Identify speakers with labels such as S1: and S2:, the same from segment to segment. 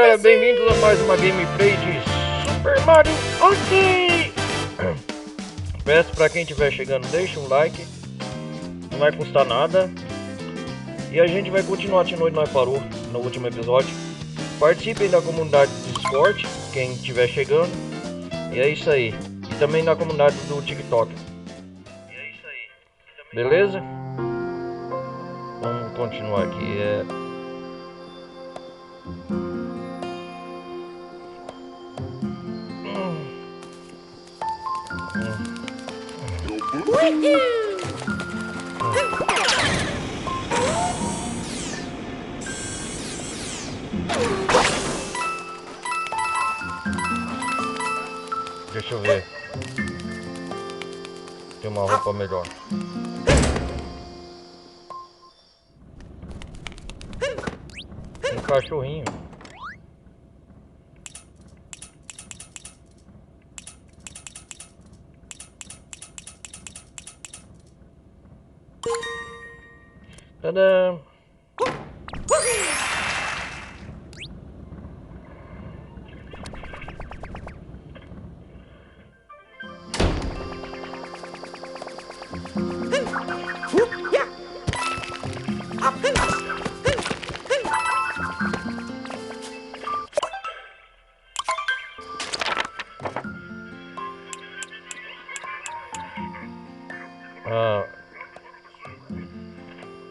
S1: galera, bem-vindos a mais uma gameplay de Super Mario Odyssey. Peço pra quem estiver chegando, deixa um like, não vai custar nada. E a gente vai continuar de onde nós parou no último episódio. Participem da comunidade do Discord, quem estiver chegando. E é isso aí. E também na comunidade do TikTok. Beleza? Vamos continuar aqui. Deixa eu ver. Tem uma roupa melhor. Um cachorrinho. Tadã!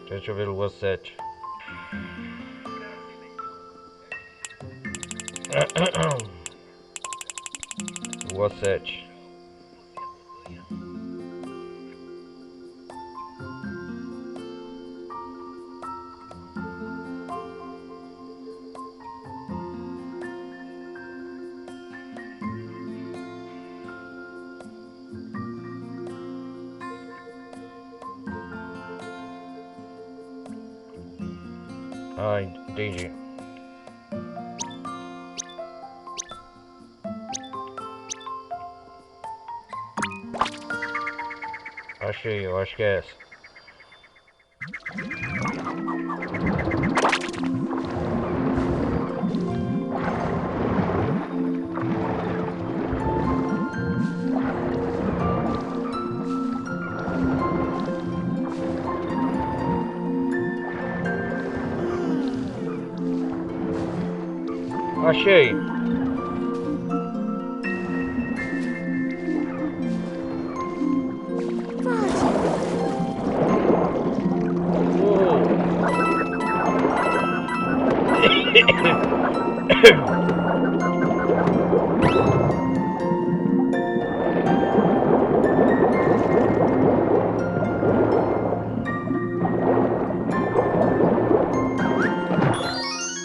S1: Deixa eu ver Lua 7. Lua 7. Ah, entendi. Achei, eu acho que é essa. Achei.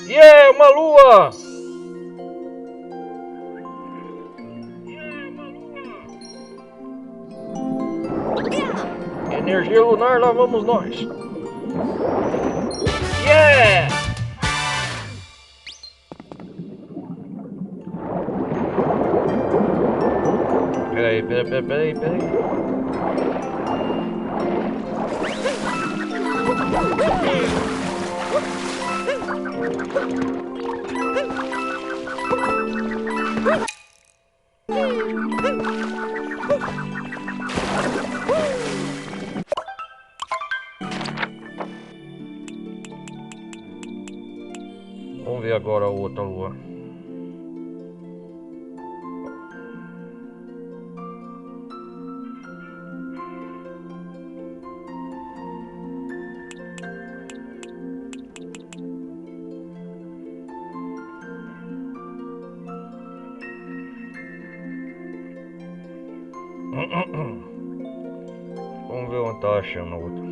S1: Yeah, uma lua! Energia lunar, lá vamos nós! Yeah! Peraí. Vamos ver agora a outra lua. Vamos ver onde tá achando a outra.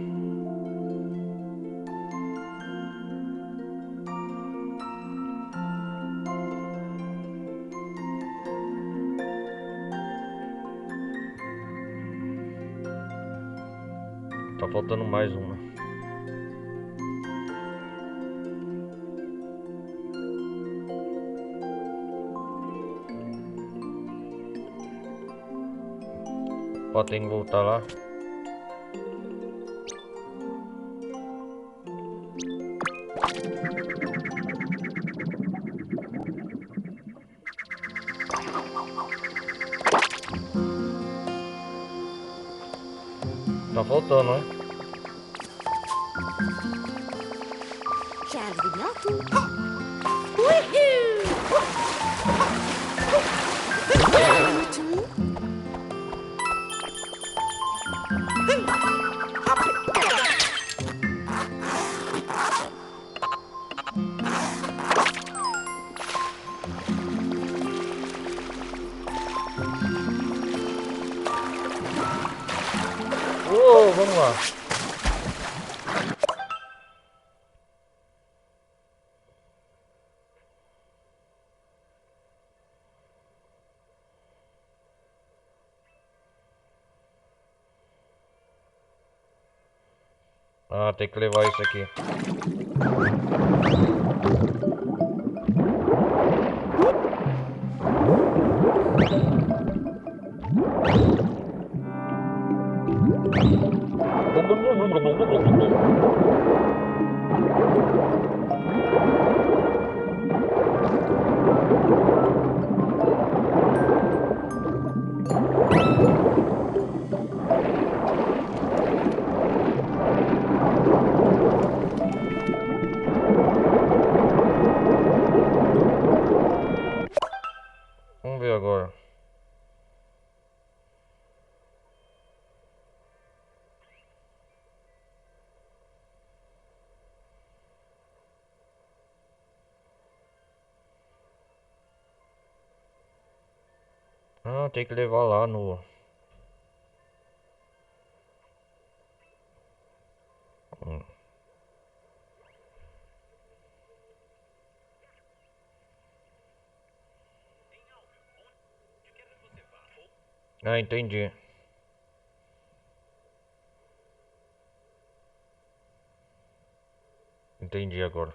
S1: Tá faltando mais uma. Ó, tem que voltar lá. Tá faltando, né? Vamos lá. Ah, tem que levar isso aqui. Vamos ver agora. Ah, tem que levar lá no... Ah, entendi. Entendi agora.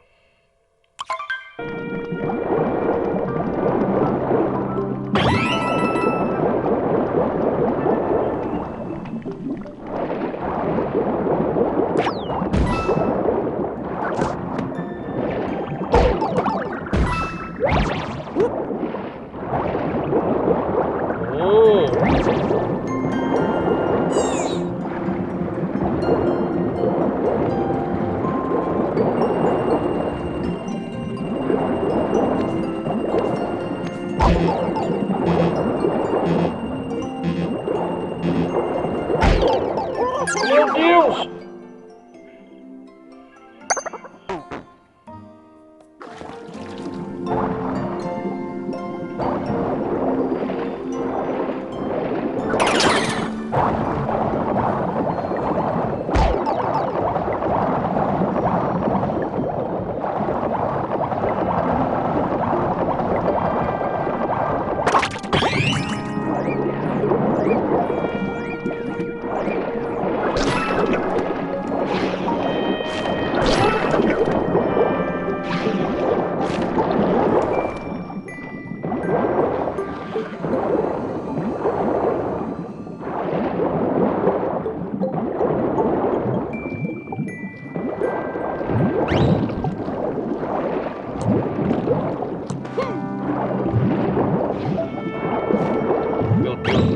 S1: Meu Deus! Meu Deus.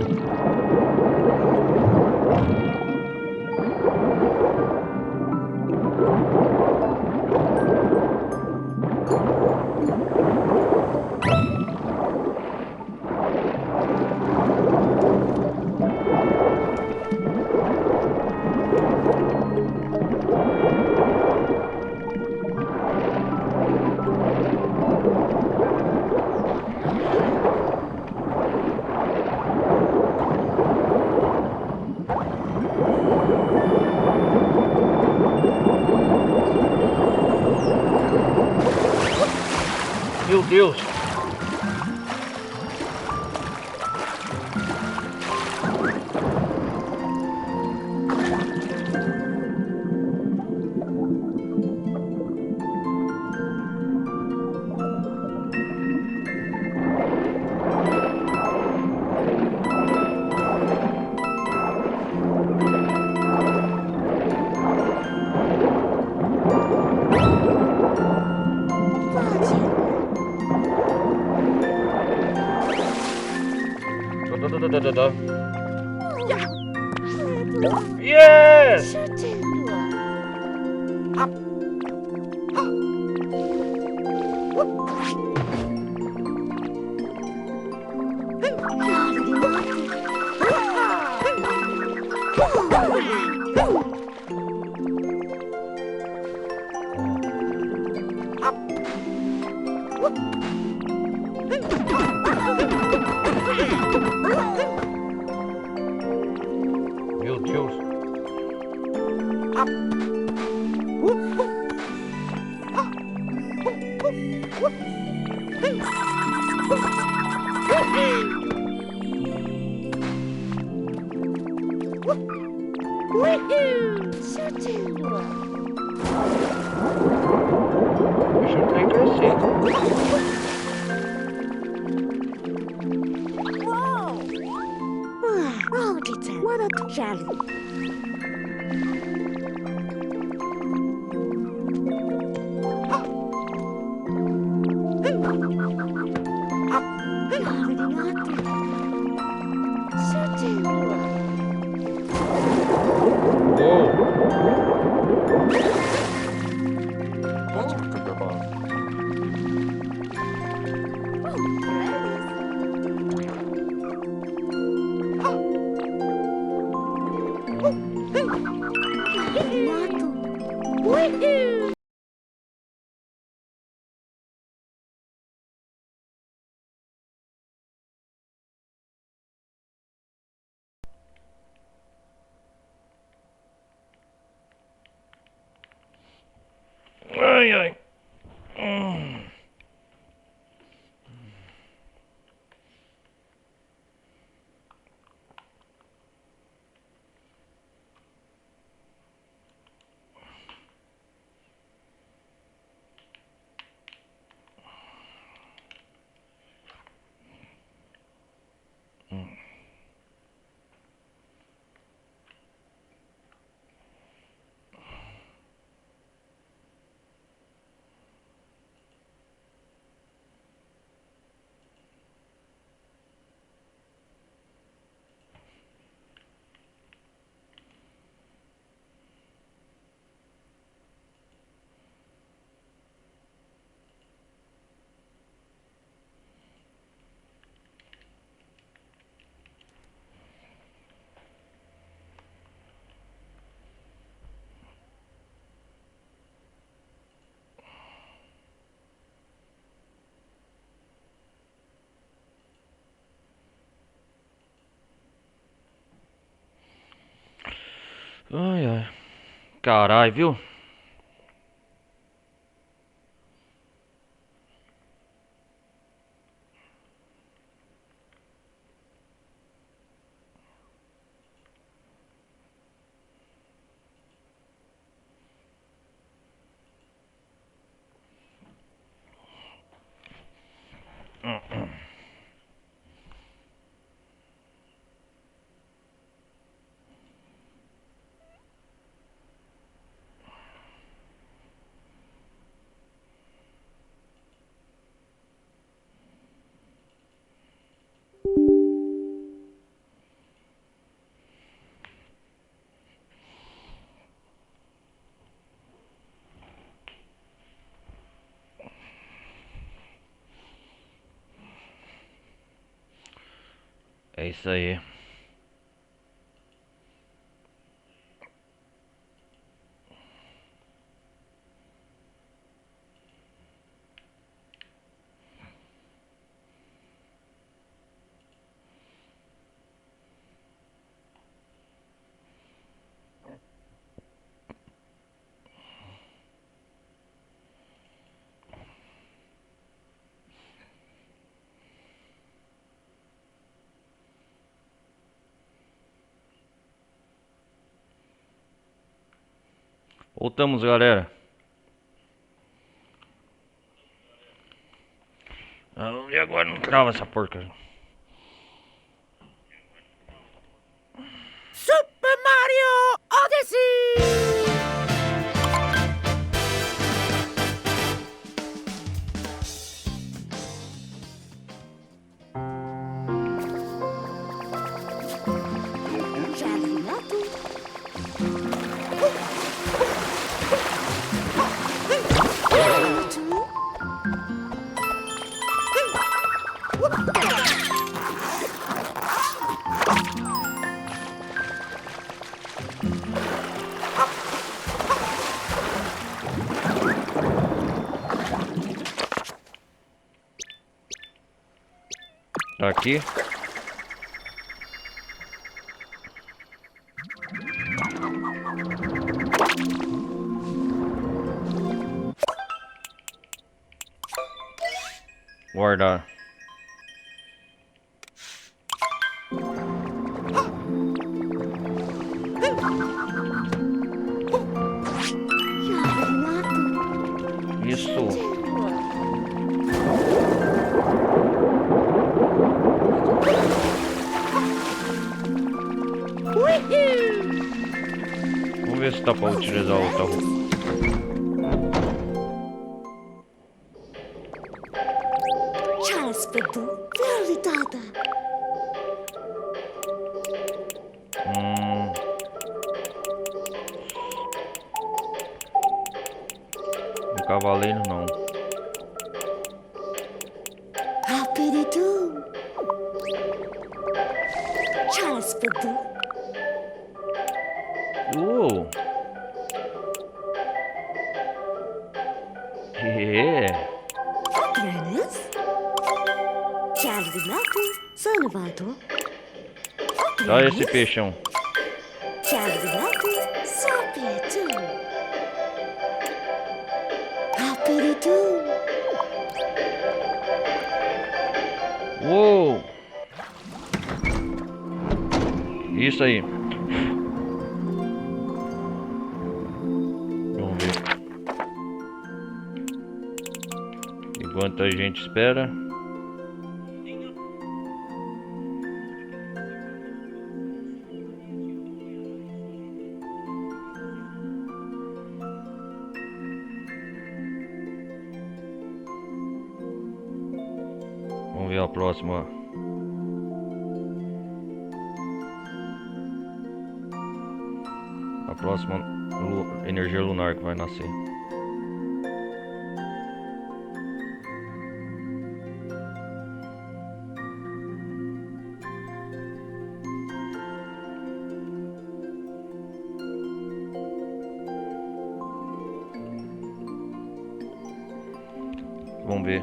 S1: Meu Deus. Yes! Meu Deus. Deixa eu nem crescer. Nossa, que cachorro. Ai, ai. Ai, ai. Caralho, viu? É isso aí. Voltamos, galera. E agora não trava essa porca.
S2: Super Mario Odyssey! Jardim adulto.
S1: Tá aqui. Guardar. Isso. Vamos ver se dá pra utilizar outra roupa.
S3: Charles Pedro, realidade.
S1: Um cavaleiro não.
S3: Rapidinho. Charles Pedro. Trenes. Charles Nato, Salvato.
S1: Olha esse peixão.
S3: Charles Nato, Sapeto. Rapidinho.
S1: Uou! Isso aí. Vamos ver. Enquanto a gente espera. Vamos ver a próxima. A próxima energia lunar que vai nascer. Vamos ver.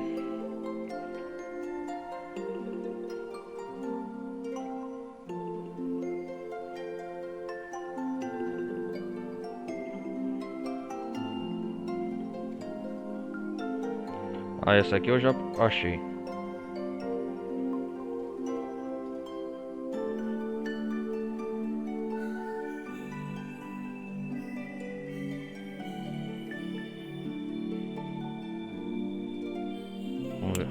S1: Ah, essa aqui eu já achei. Vamos ver.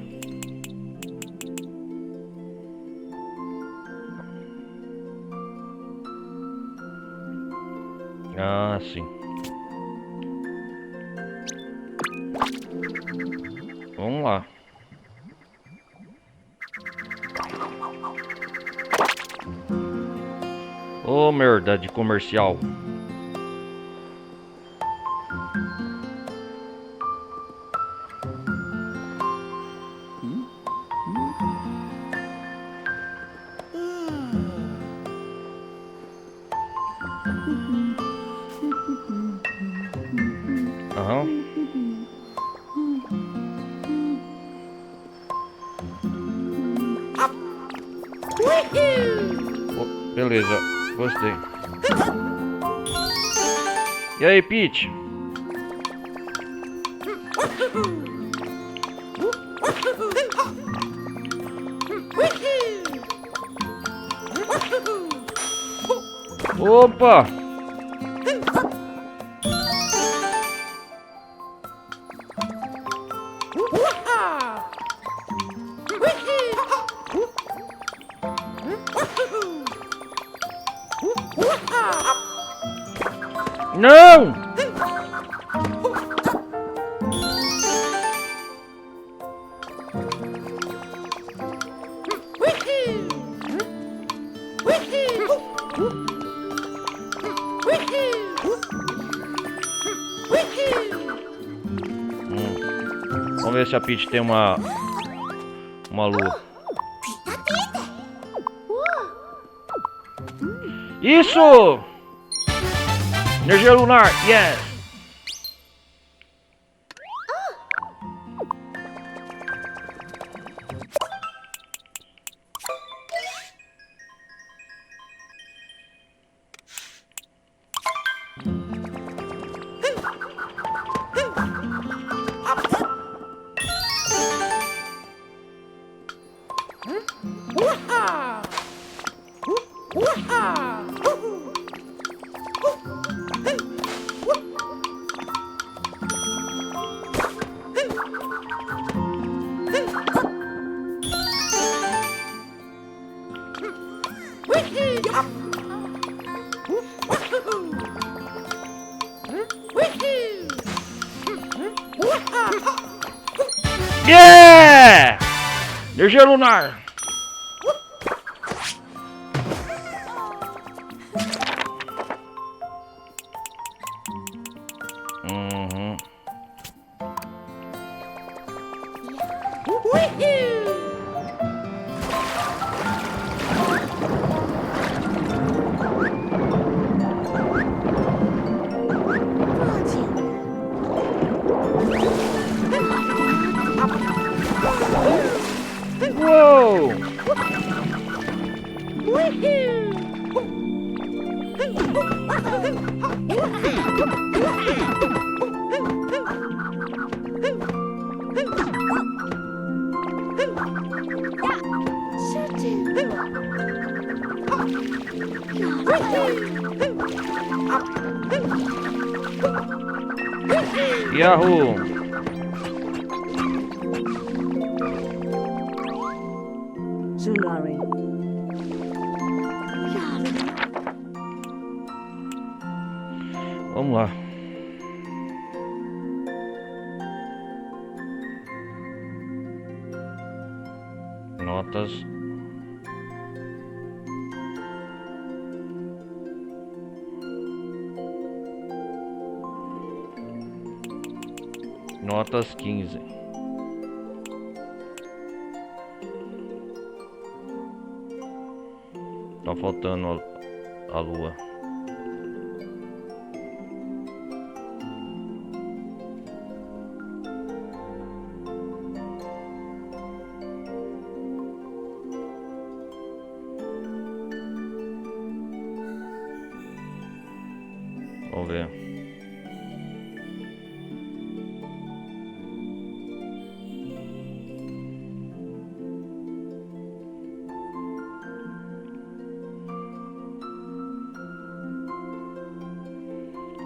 S1: Ah, sim. Vamos lá. Ô, merda de comercial. Aham. Oh, beleza, gostei. E aí, Peach? Opa! Não! Vamos ver se a Peach tem uma lua. Isso! Energia lunar, yes! Yeah! Energia lunar. Uou! Yahoo!
S3: Tsunami.
S1: Vamos lá. Notas. Notas 15. Tá faltando a lua. Vamos ver.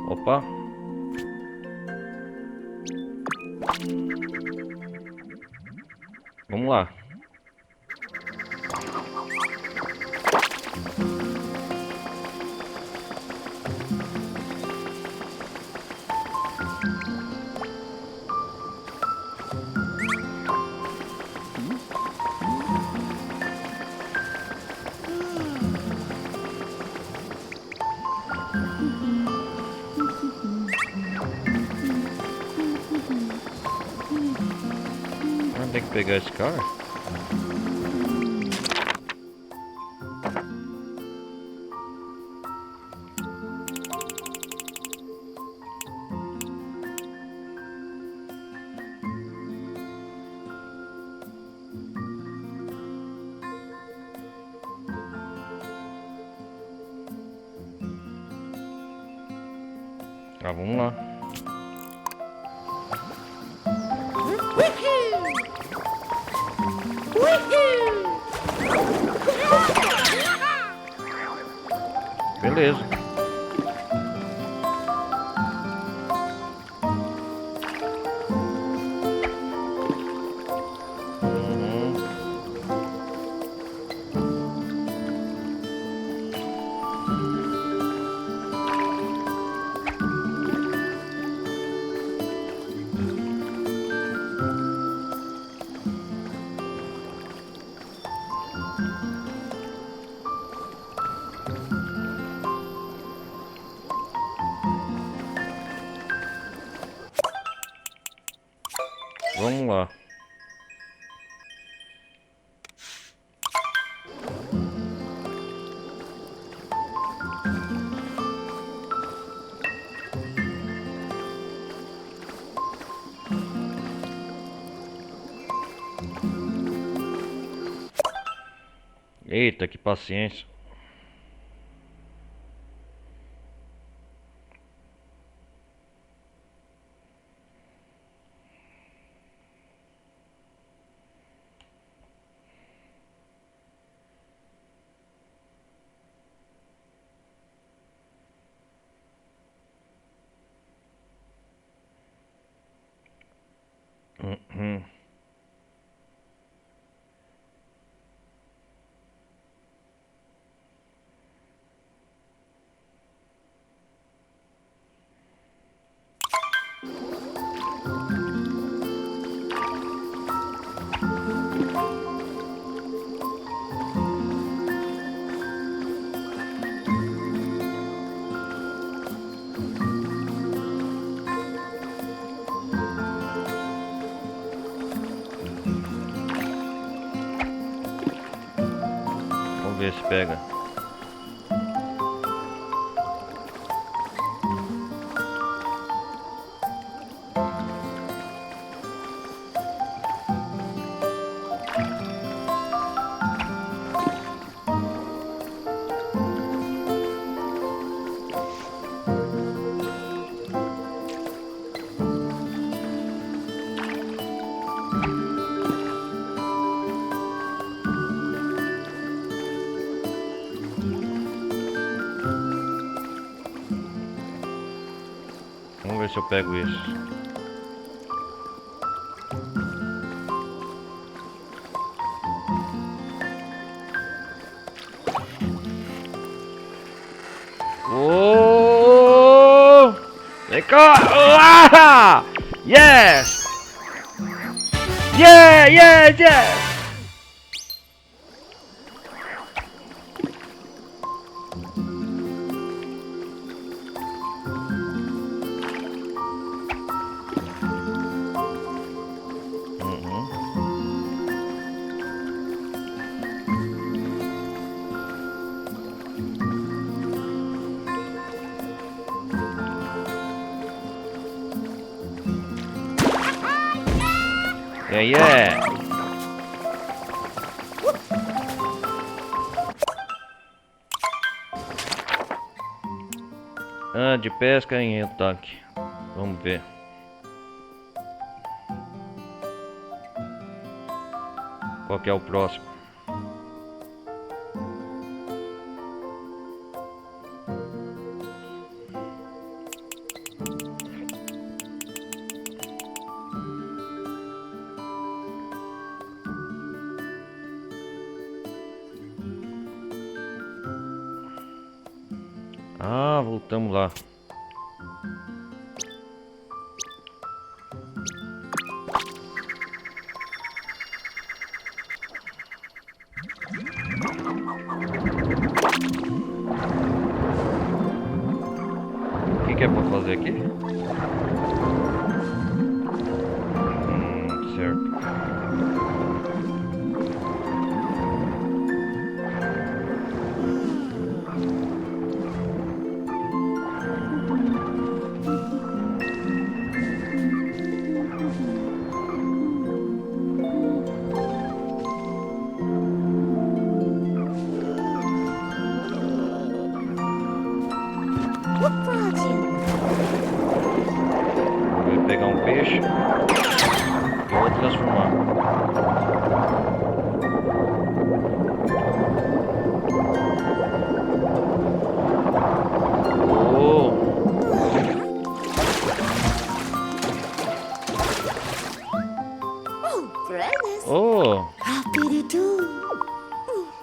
S1: Opa. Vamos lá. Tem que pegar esse cara. Tá, vamos lá. Beleza. Vamos lá. Eita, que paciência. Uhum. ver se pega. Vamos ver se eu pego isso. Oh! Vem cá! Ah! Yes! Yeah! Yeah! Yeah! Yeah, yeah. Ah, de pesca em ataque. Vamos ver. Qual que é o próximo? Ah, voltamos lá. O que é pra fazer aqui? Certo. Vou pegar um peixe e vou transformar. Oh!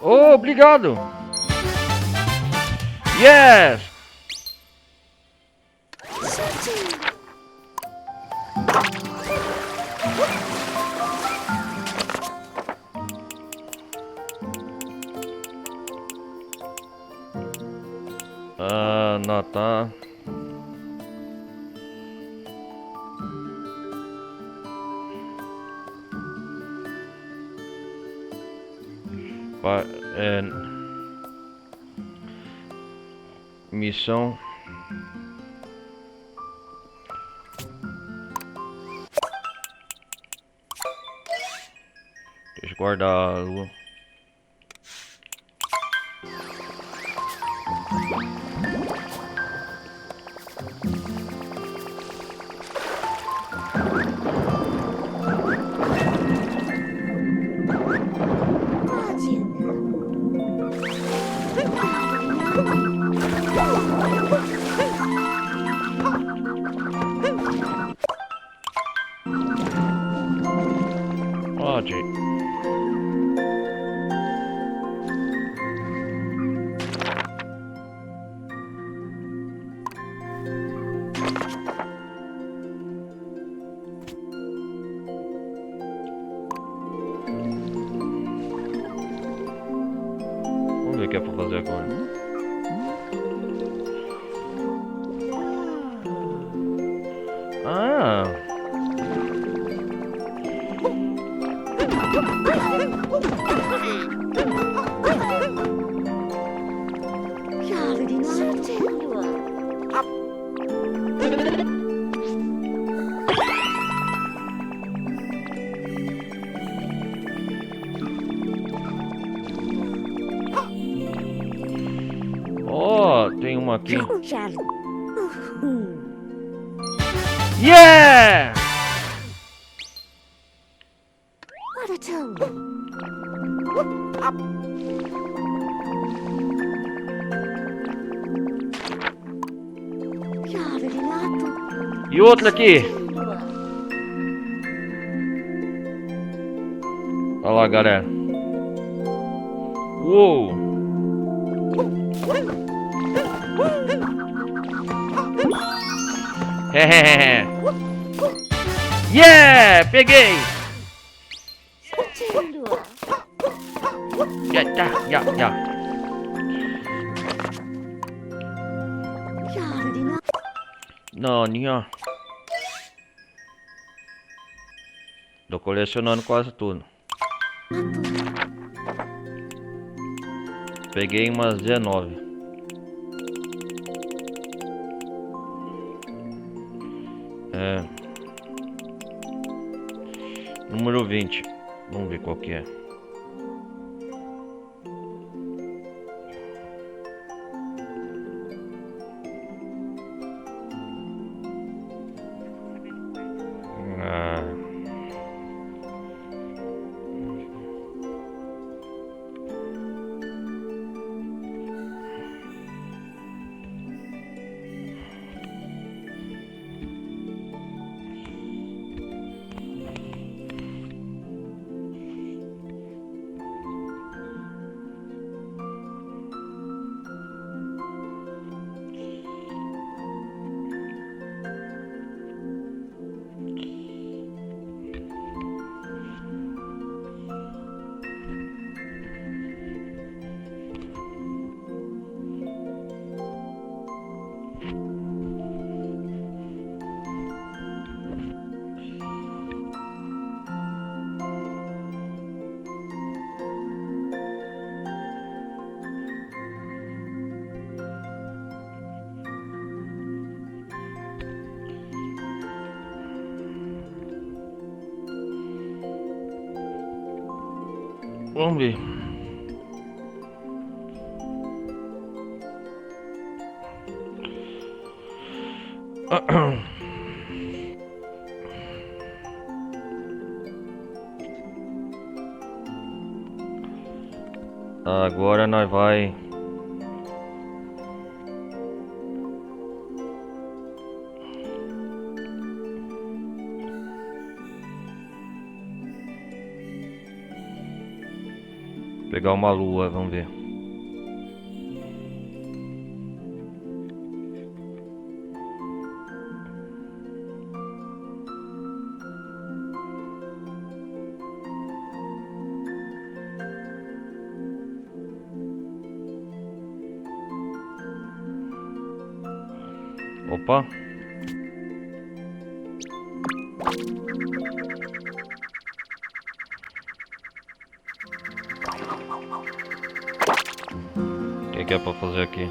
S1: Oh, obrigado! Yes! Não tá. Missão. Deixa eu guardar a lua. Pode. Vamos ver o que é pra fazer agora. Ah! uma aqui.
S3: Charlie.
S1: Yeah!
S3: What a toad. Charlie,
S1: E outra aqui. Olha lá, galera. Uou! Hehehe. Yeah! Peguei! Já. Naninha. Tô colecionando quase tudo. Peguei umas 19. Número 20. Vamos ver qual que é. Vamos ver. Agora nós vai pegar uma lua, vamos ver. Opa. O que é pra fazer aqui?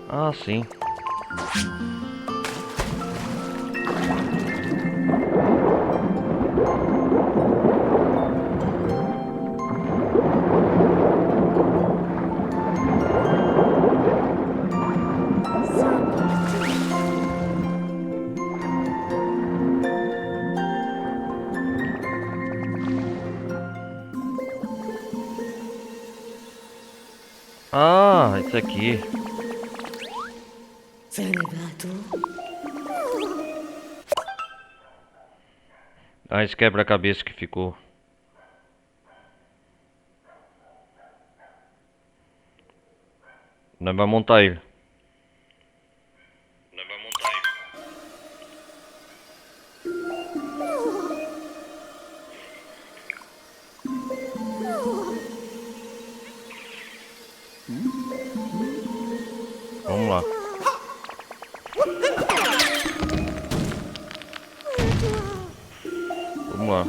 S1: Ah, sim. Ah, isso aqui. Ah, esse quebra-cabeça que ficou. Nós vamos montar ele. Vamos lá. Vamos lá.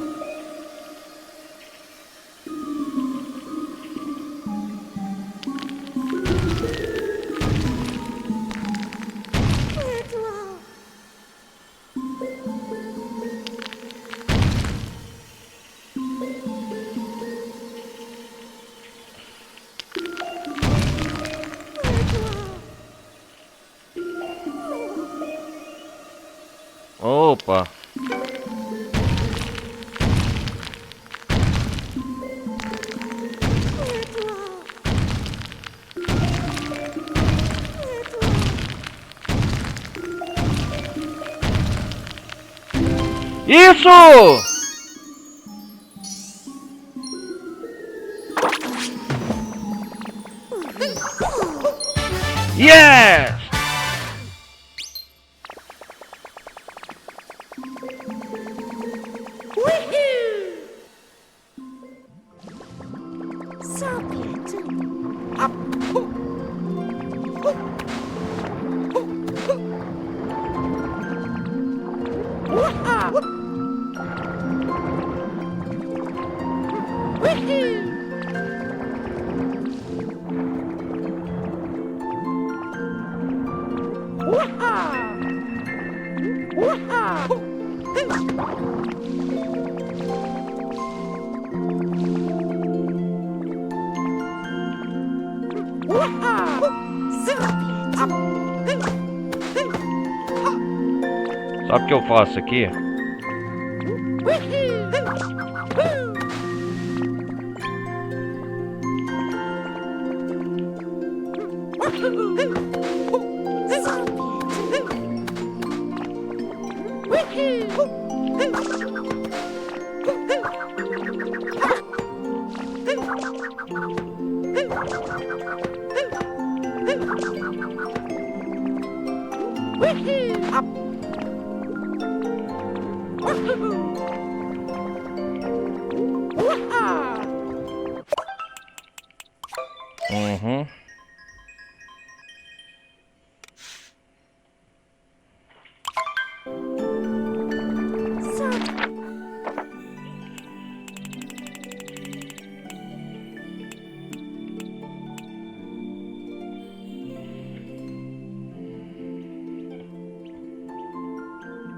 S1: Opa. Isso! Yes!
S3: Socket.
S1: Sabe o que eu faço aqui? Uhum.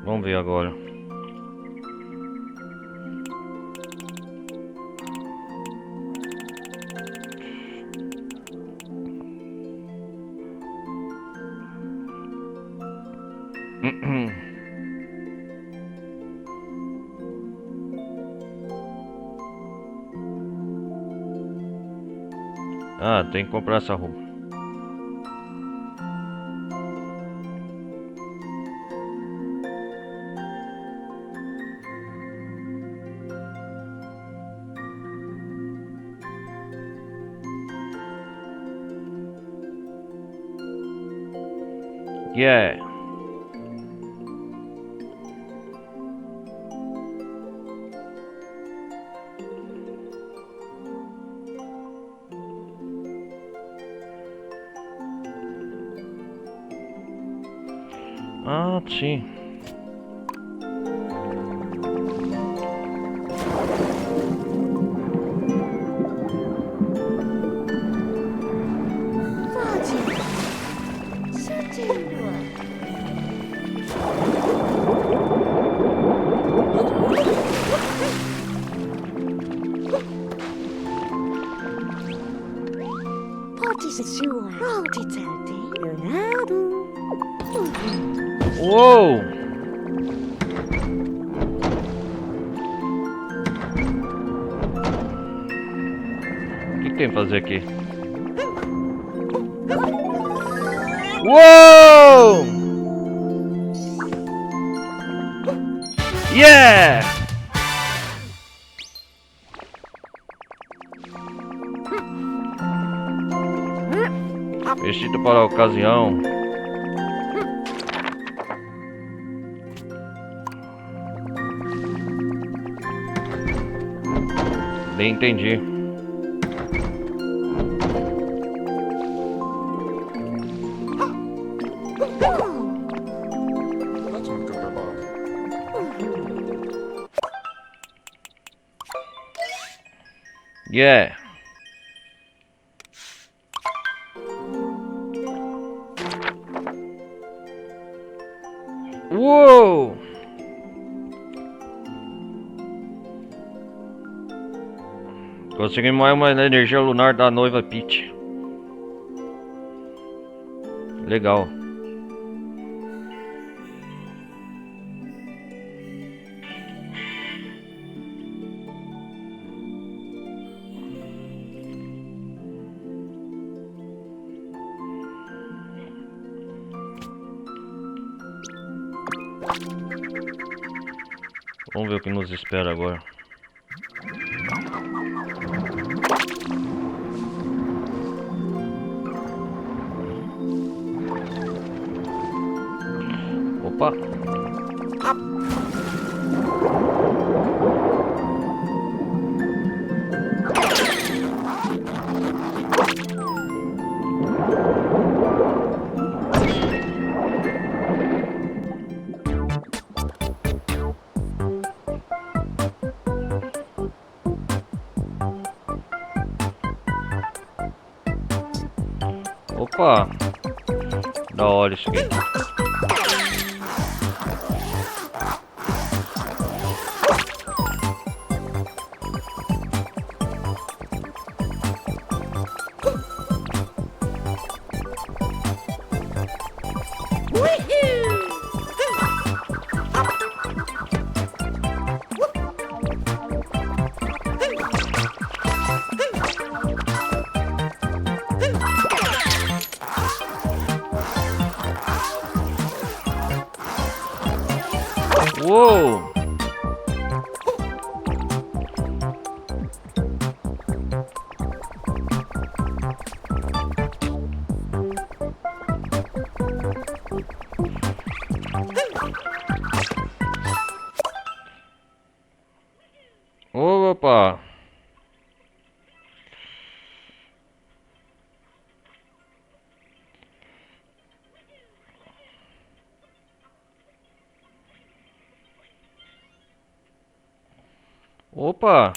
S1: Vamos ver agora. Ah, tem que comprar essa roupa. Yeah. Ah, sim. Uou! O que tem que fazer aqui? Uou! Yeah! Vestido para a ocasião. Nem entendi. Yeah. Uou! Conseguimos mais uma energia lunar da noiva Peach. Legal. Vamos ver o que nos espera agora. Opa! Opa! Da hora isso aqui. Uou! Opa! Opa!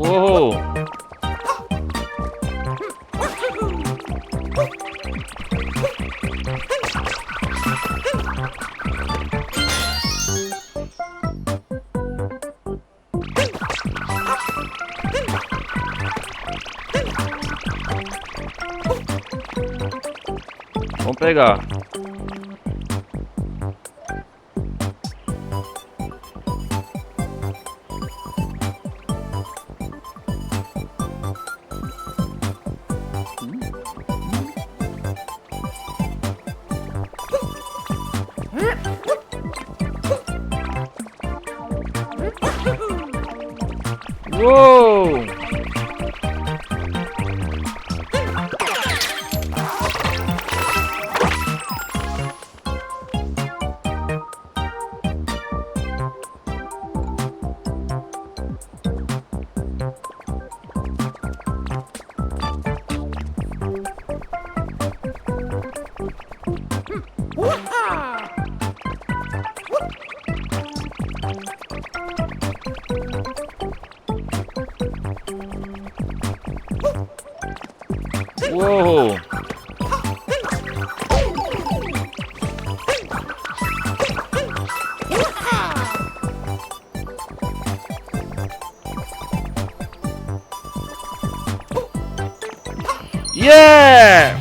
S1: Uou! Vamos pegar. Uou! Uou! Yeah!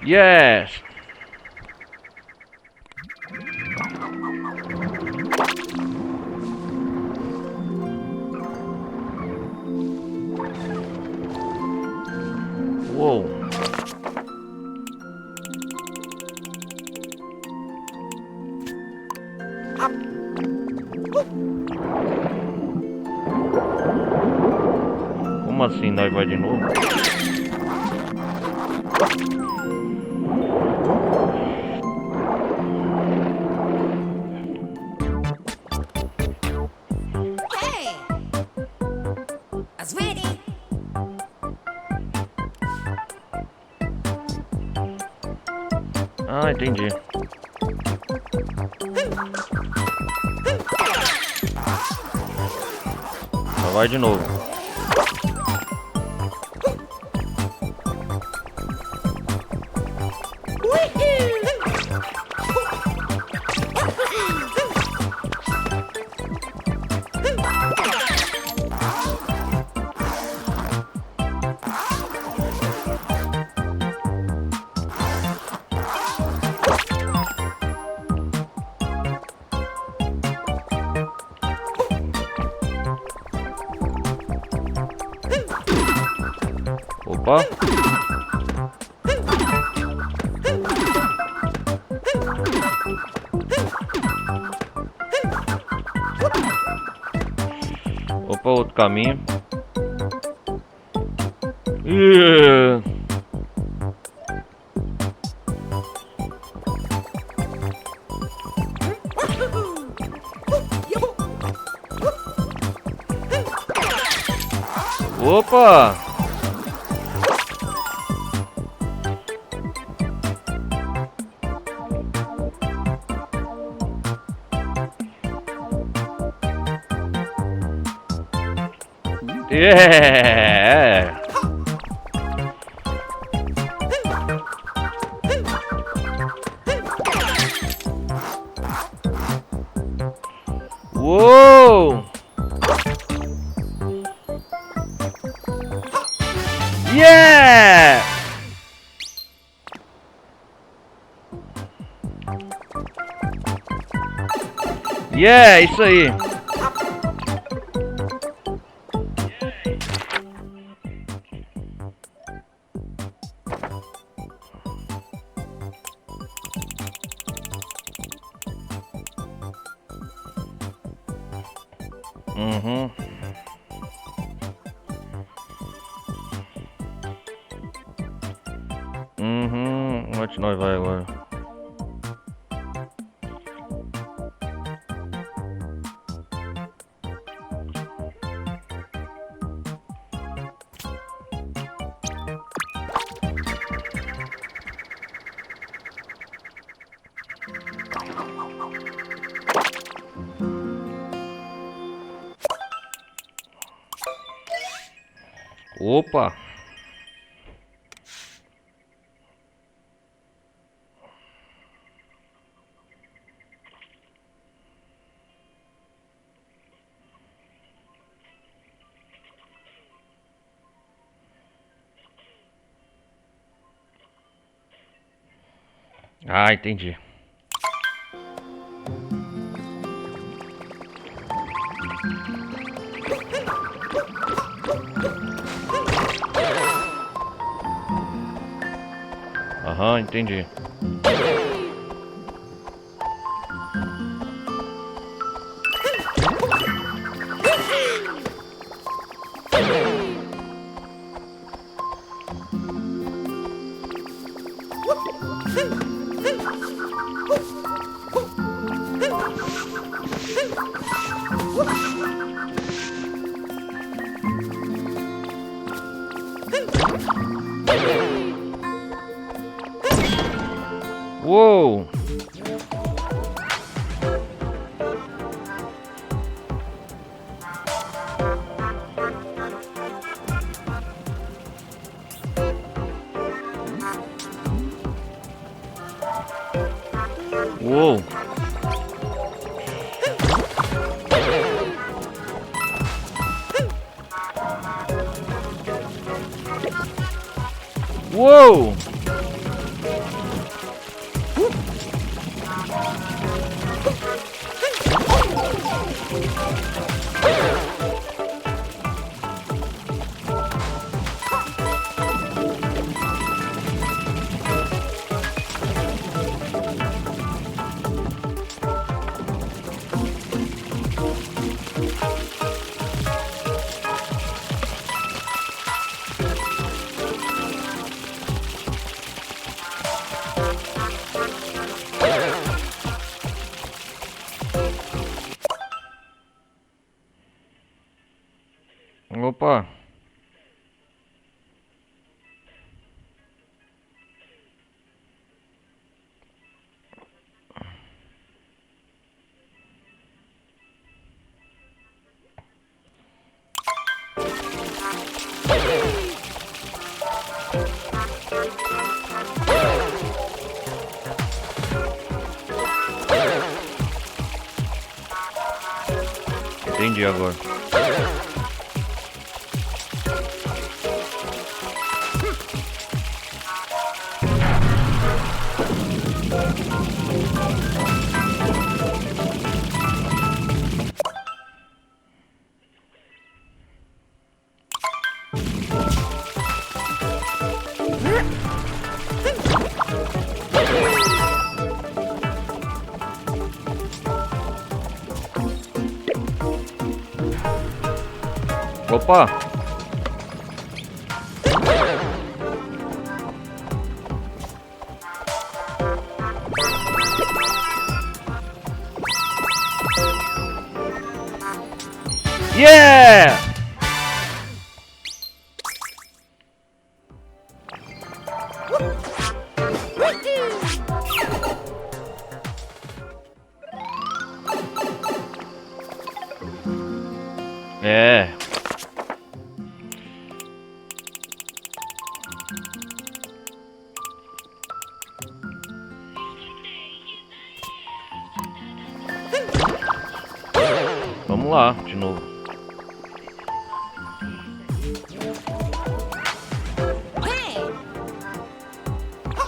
S1: Yes! Whoa! Como assim nós vai de novo?
S2: Us ready.
S1: Ah, entendi. Só vai de novo. Opa! Opa, outro caminho. Opa! Yeah! Whoa! Yeah! Yeah, isso aí. Uhum. Onde nós vai agora? Opa! Ah, entendi. Aham, entendi. Uou! Uou! Uou! Opa! Entendi agora. Opa! Yeah! É. Vamos lá, de novo.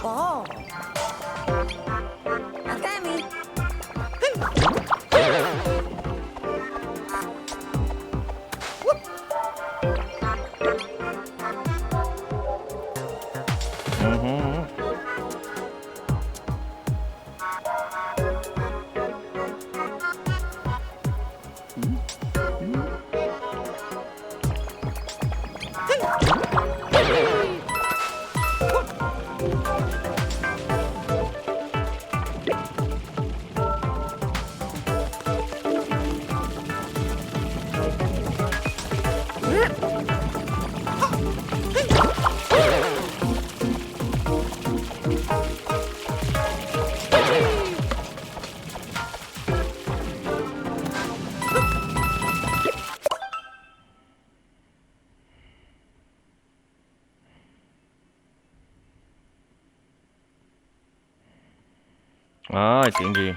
S3: Oh. Okay, me.
S1: Uhum. Ah, entendi.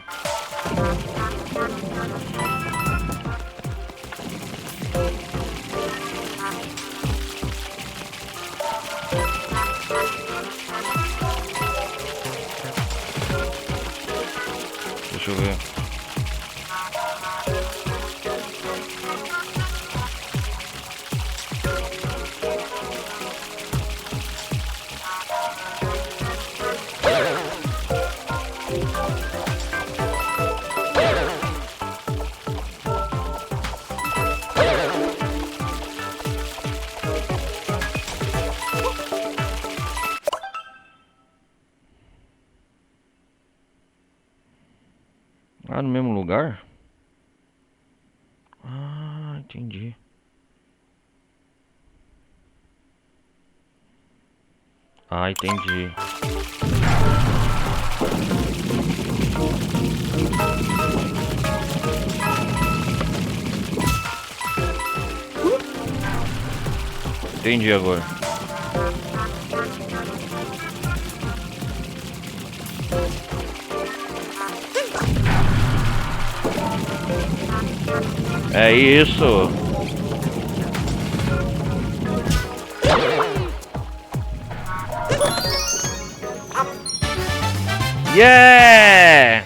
S1: Deixa eu ver. Ah, no mesmo lugar? Ah, entendi. Ah, entendi. Entendi agora. É isso. Yeah!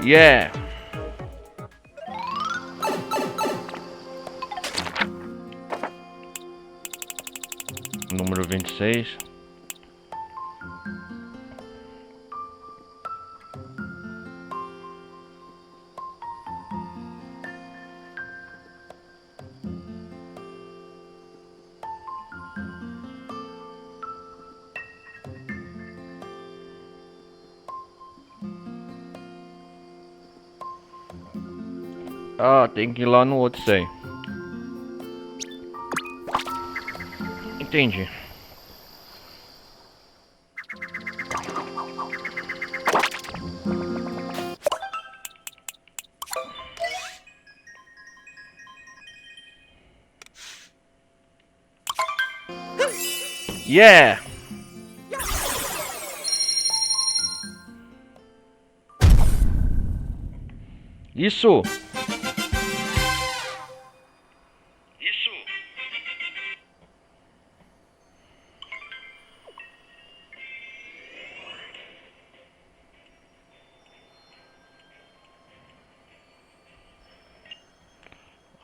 S1: Yeah! Número 26. Ah, tem que ir lá no outro, sei. Entendi. Yeah! Isso!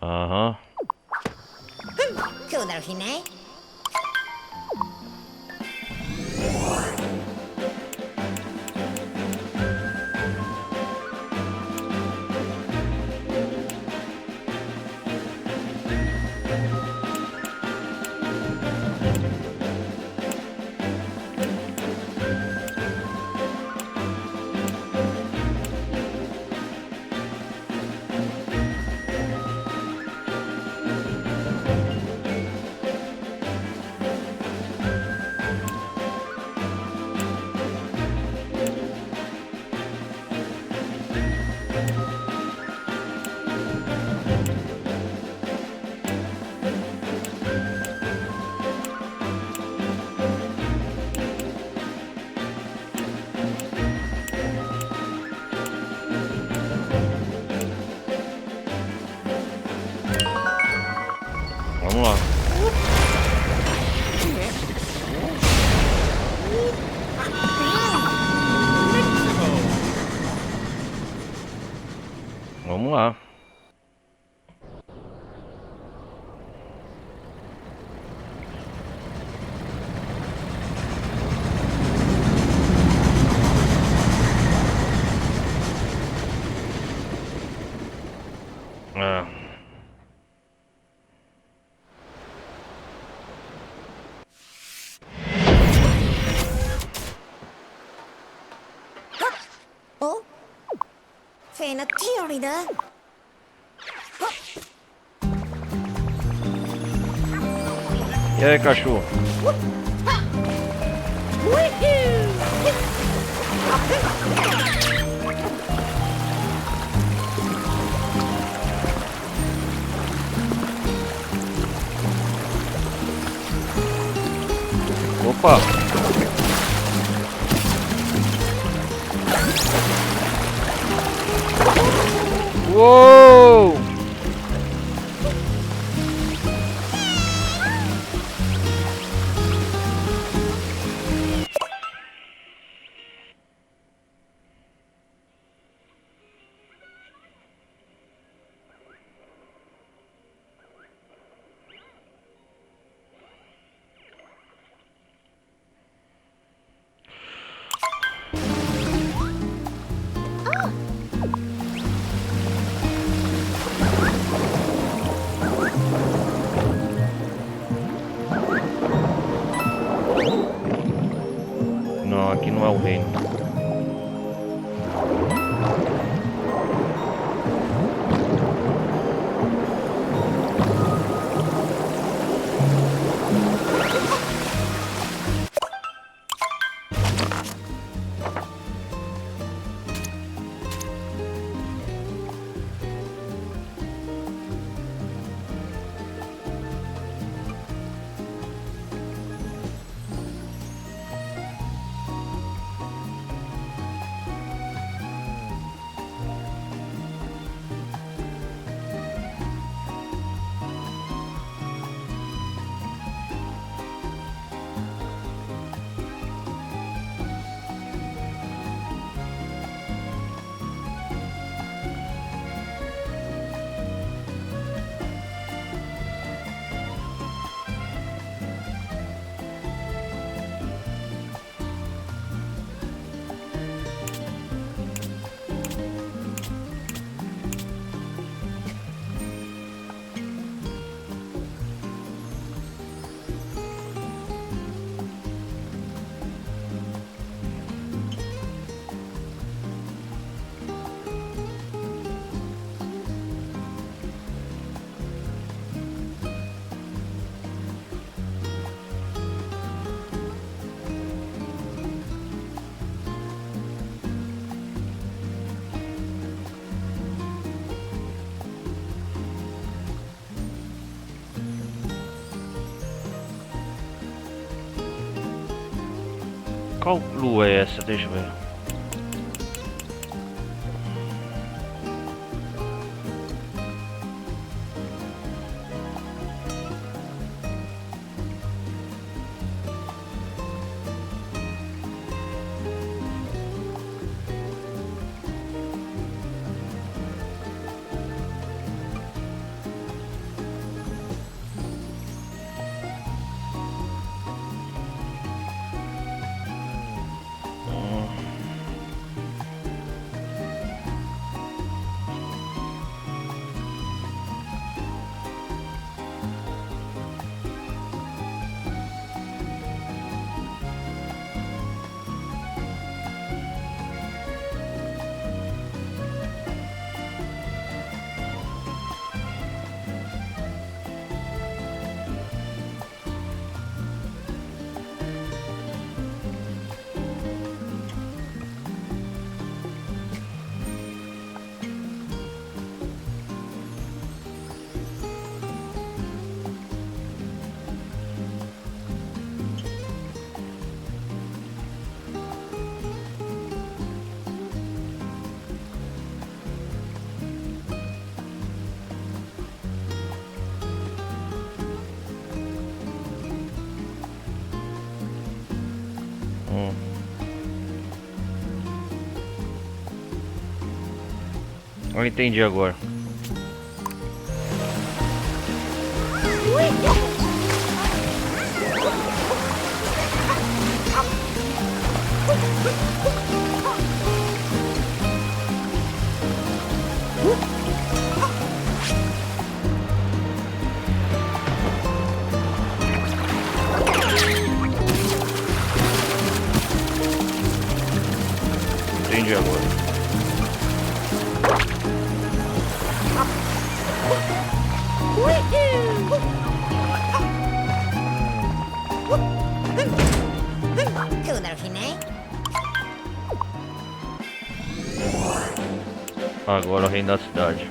S1: Aham.
S3: 그날이네.
S1: Vamos lá. Vamos lá. Ah.
S3: 어? 페나 티어리다.
S1: E aí, cachorro? Opa! Uou! Não, aqui não é o reino. Qual lua é essa? Deixa eu ver. Eu entendi agora. Entendi agora. Agora o reino da cidade.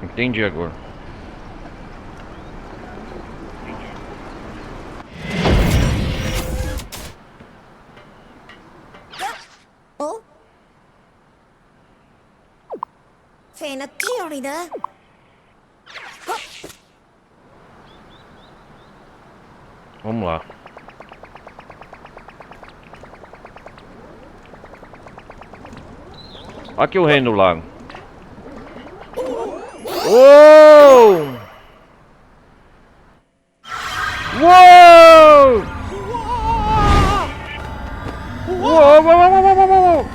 S1: Entendi agora.
S3: 어? Fena teorida.
S1: Vamos lá. Aqui o reino do lago. Uou! Uou! Uou! Uou!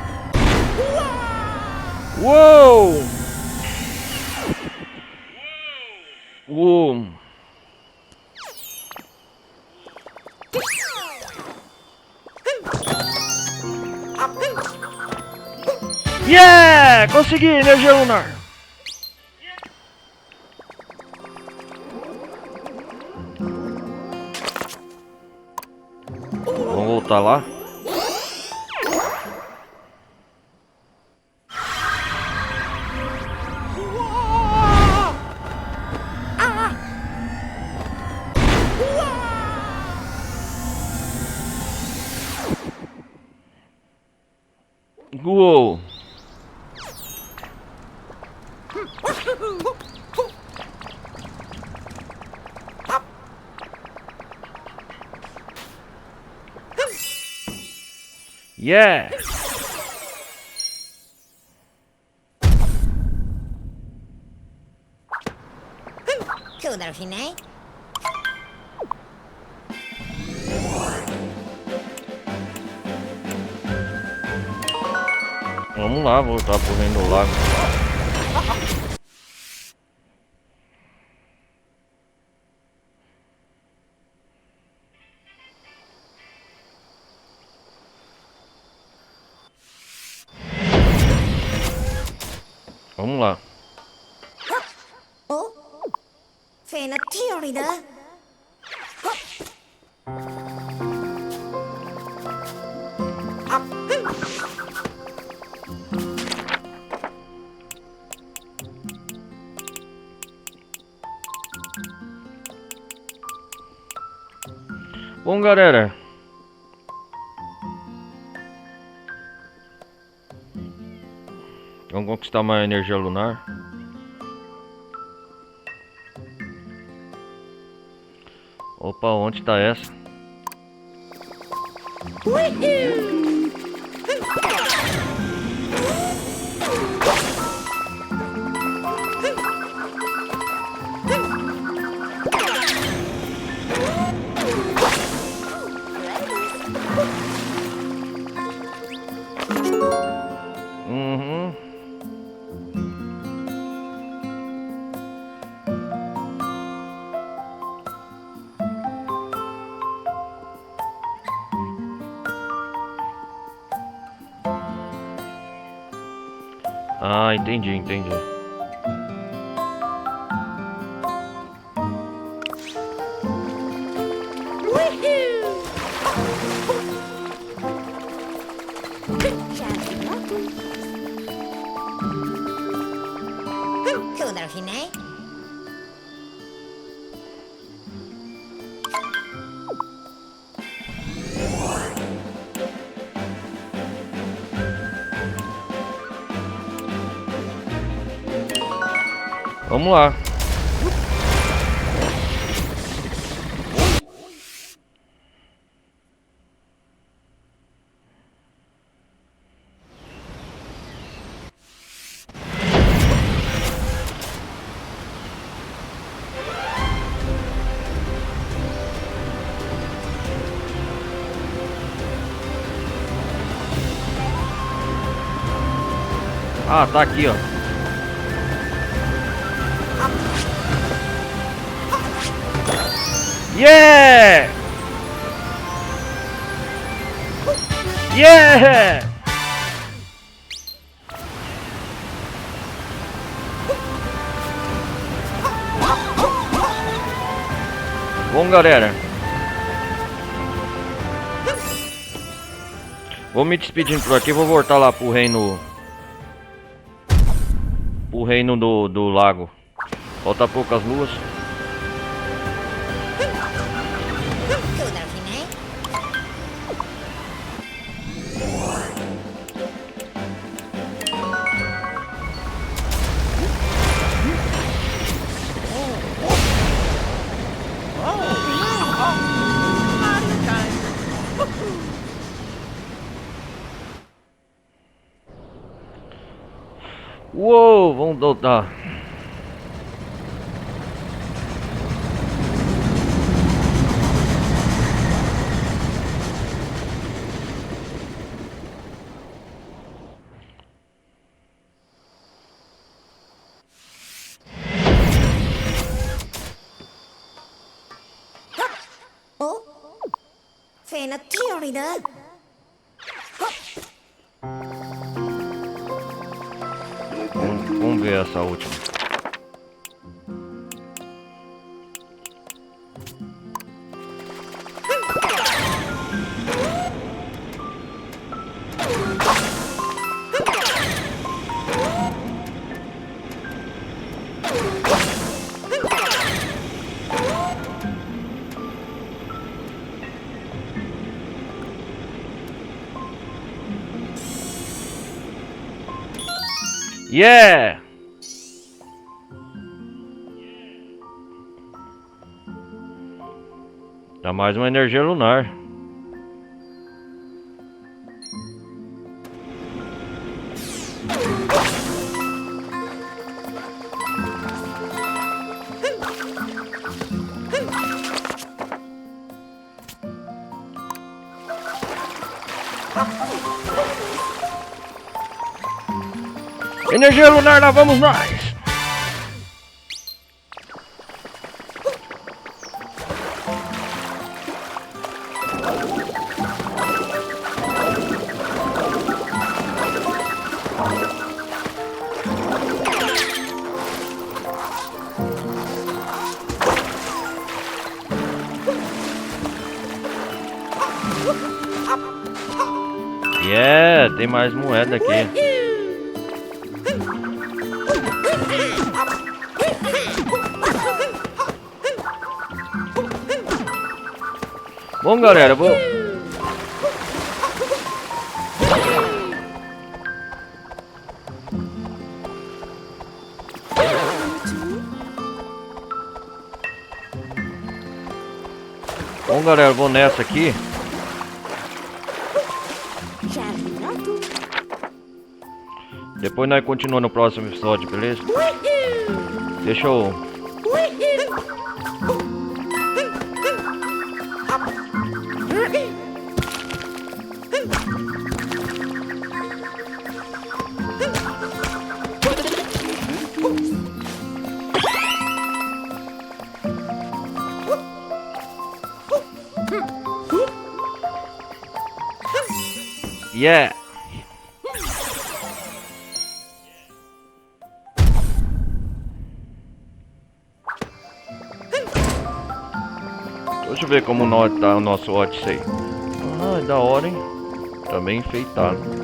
S1: Uou! Uou! Yeah! Consegui energia lunar! Vamos voltar lá? Uou! Yeah!
S3: 그거대로 희네.
S1: Vamos lá, voltar pro reino do lago. Vamos lá.
S3: 어? Fena theory đó.
S1: Bom, galera, vamos conquistar uma energia lunar. Opa, onde tá essa? Uhum. Ah, entendi.
S3: Cool Dolphin, né?
S1: Vamos lá. Ah, tá aqui, ó. Yeah! Yeah! Bom, galera, vou me despedindo por aqui. Vou voltar lá pro reino do lago. Falta poucas luas.
S3: Cool Dolphin, né?
S2: Mario time.
S1: Uou, vamos voltar.
S3: Oh, Fena theory đó.
S1: Vamos ver essa última. Yeah! Dá mais uma energia lunar. Energia lunar, lá vamos nós! Yeah, tem mais moeda aqui. Bom, galera, vou... Bom, galera, vou nessa aqui. Depois nós continuamos no próximo episódio, beleza? Deixa eu... Yeah! Deixa eu ver como tá o nosso Odyssey. Ah, é da hora, hein? Tá bem enfeitado.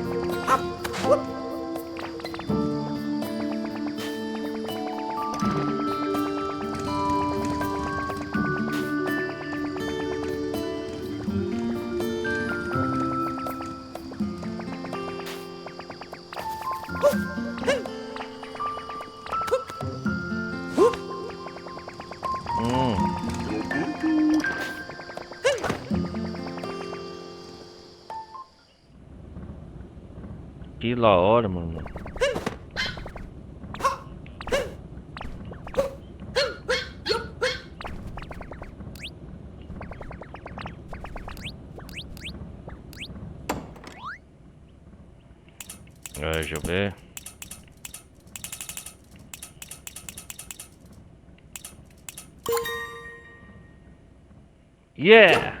S1: Que da hora, mano. Deixa eu ver. Yeah!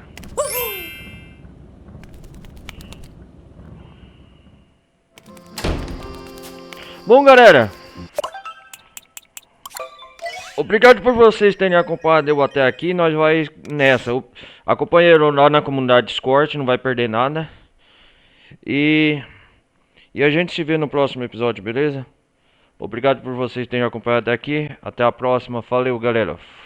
S1: Bom, galera, obrigado por vocês terem acompanhado eu até aqui. Nós vai nessa. Acompanhe eu lá na comunidade Discord, não vai perder nada. E a gente se vê no próximo episódio, beleza? Obrigado por vocês terem acompanhado até aqui. Até a próxima. Valeu, galera.